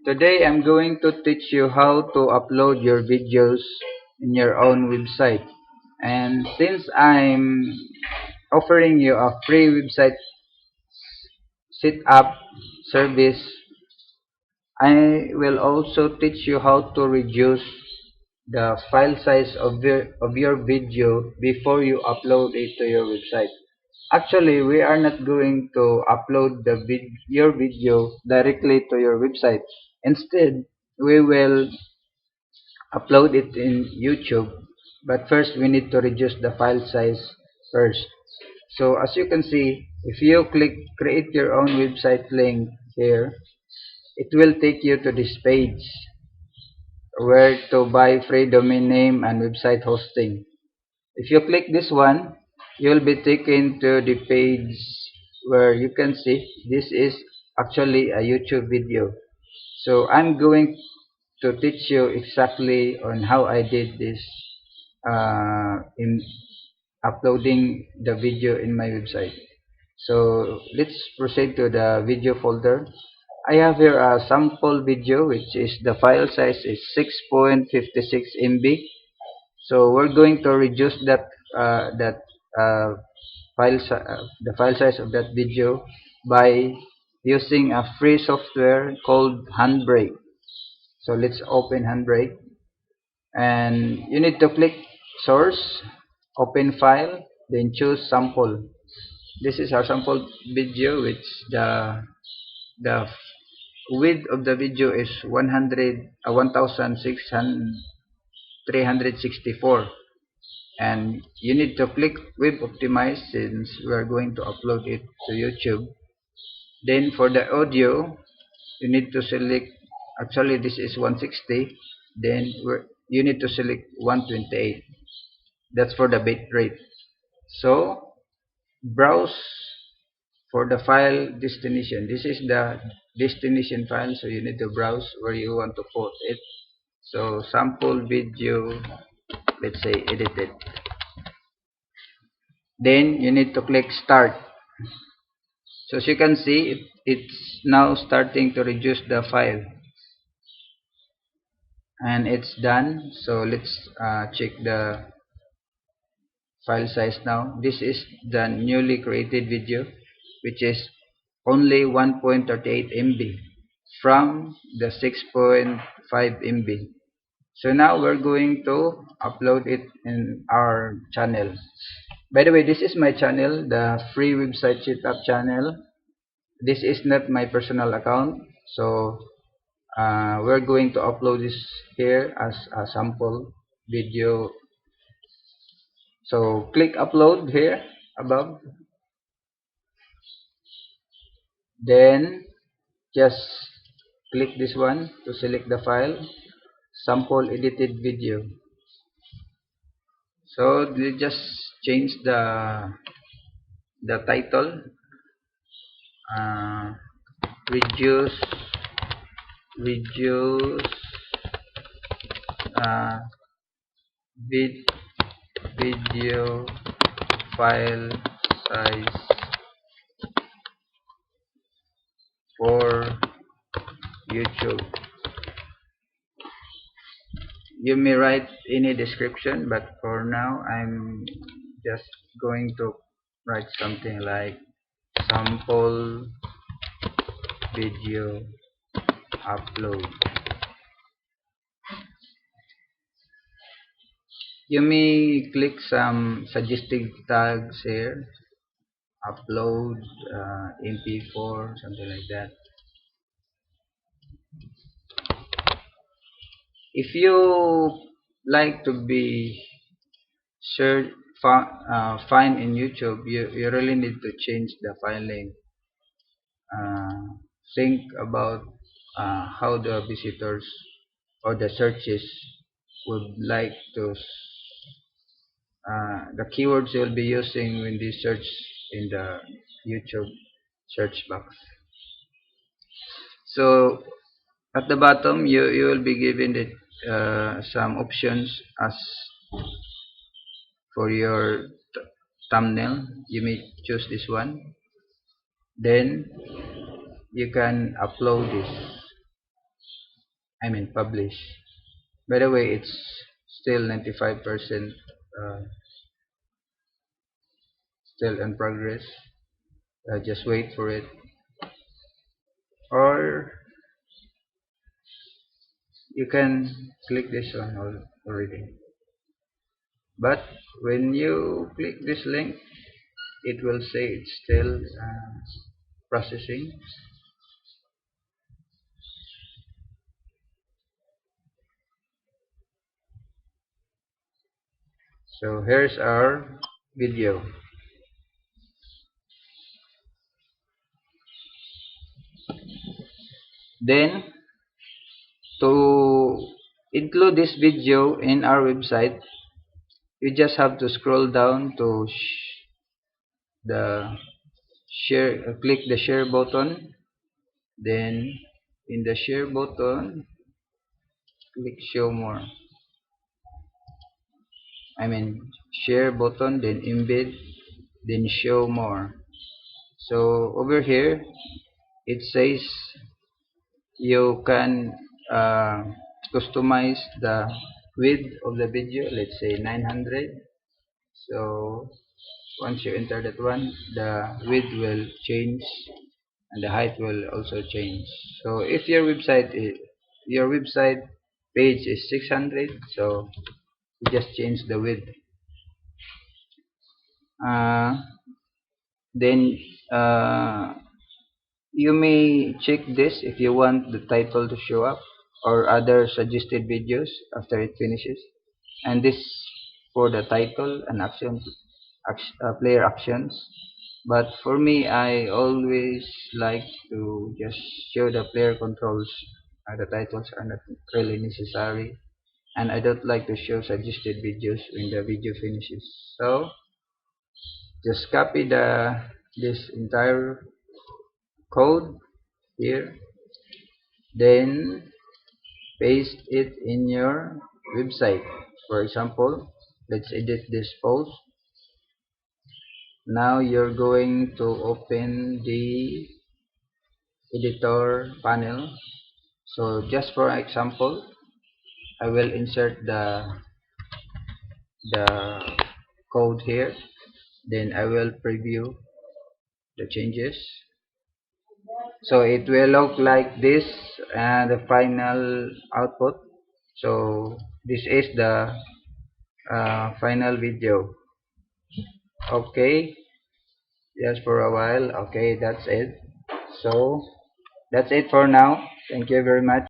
Today I'm going to teach you how to upload your videos in your own website. And since I'm offering you a free website setup service, I will also teach you how to reduce the file size of your video before you upload it to your website. Actually, we are not going to upload your video directly to your website. Instead, we will upload it in YouTube. But first, we need to reduce the file size first. So as you can see, if you click create your own website link here, it will take you to this page where to buy free domain name and website hosting. If you click this one, you'll be taken to the page where you can see this is actually a YouTube video. So I'm going to teach you exactly on how I did this in uploading the video in my website. So let's proceed to the video folder. I have here a sample video, which is the file size is 6.56 MB. So we're going to reduce that uh, the file size of that video by using a free software called Handbrake. So let's open Handbrake, and you need to click source, open file, then choose sample. This is our sample video, which the width of the video is 1664, and you need to click web optimize since we are going to upload it to YouTube. Then for the audio, you need to select, actually this is 160, then you need to select 128. That's for the bit rate. So browse for the file destination. This is the destination file, so you need to browse where you want to put it. So sample video, let's say edited. Then you need to click start. So as you can see, it's now starting to reduce the file, and it's done. So let's check the file size now. This is the newly created video, which is only 1.38 MB from the 6.5 MB. So now we're going to upload it in our channel. By the way, this is my channel, the free website setup channel. This is not my personal account, so we're going to upload this here as a sample video. So click upload here above, then just click this one to select the file, sample edited video. So we just change the title, uh, reduce reduce uh, video file size for YouTube. You may write any description, but for now I'm just going to write something like sample video upload. You may click some suggested tags here, upload mp4, something like that. If you like to be search find in YouTube, you really need to change the file name. Think about how the visitors or the searches would like to the keywords you'll be using when they search in the YouTube search box. So at the bottom, you will be given some options as for your thumbnail. You may choose this one. Then you can upload this. I mean publish. By the way, it's still 95% still in progress. Just wait for it, or you can click this one already. But when you click this link, it will say it's still processing. So here's our video. Then to include this video in our website, you just have to scroll down to the share, click the share button. Then in the share button, click show more. I mean share button, then embed, then show more. So over here it says you can customize the width of the video, let's say 900. So once you enter that one, the width will change and the height will also change. So if your website page is 600, so you just change the width. uh, then you may check this if you want the title to show up or other suggested videos after it finishes. And this for the title and player actions. But for me, I always like to just show the player controls. The titles are not really necessary, and I don't like to show suggested videos when the video finishes. So just copy this entire code here, then paste it in your website. For example, let's edit this post. Now you're going to open the editor panel. So just for example, I will insert the code here, then I will preview the changes. So it will look like this, and the final output. So this is the final video. Okay, just for a while. Okay, that's it. So that's it for now. Thank you very much.